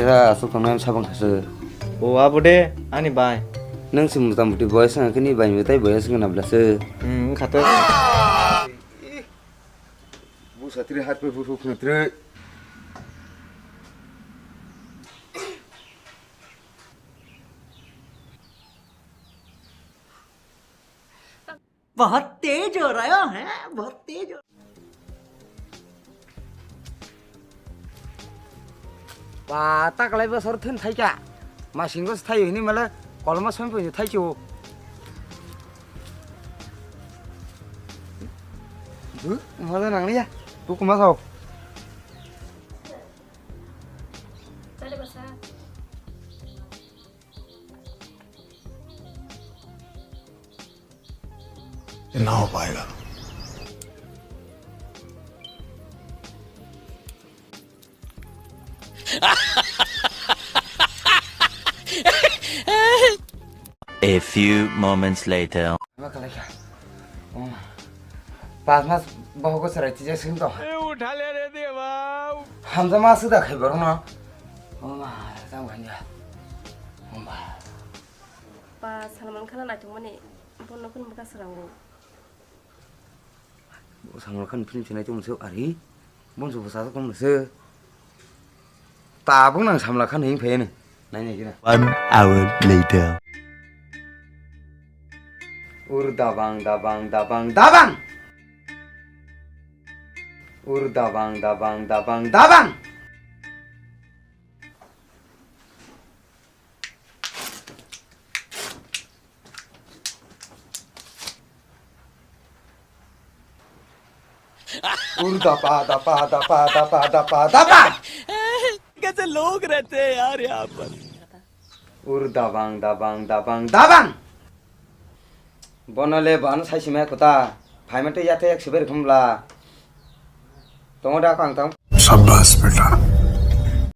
Kira asal kau sabang kase. Oh apa deh, ani bay. Neng si muta muti boy sang kini bay mutai boy sang nabla se. Kata. Bu satri hat pe fufuk natre. बहुत तेज हो रहा है बहुत तेज हो Ba tak lai ba sor thun thai ka. Ma singgo thai ini mala kolma sam pe thai chu. Mala nang ni ya. Tu kuma sao? Dale pasar. ये ना हो पाएगा A few moments later. पाँच मास बहुको सराय चीजें सुन तो उठा ले रे देवा हम तो मास सुधा खाई बरो ना जाऊ भनिया Pa Salman Khan na tong mani bonno kun buka serango. Salman Khan film cina itu musuh ari bon subuh satu kan musuh tabung nang Salman Khan hing pen nanya gini 1 hour later. Dabang dabang dabang dabang dabang dabang dabang dabang dapa dapa dapa dapa dapa dapa कैसे लोग रहते हैं यार यहाँ पर dabang dabang dabang dabang bonole ban sai sima kota phaimate yate ek siber khumla tongoda kang tang शाबाश बेटा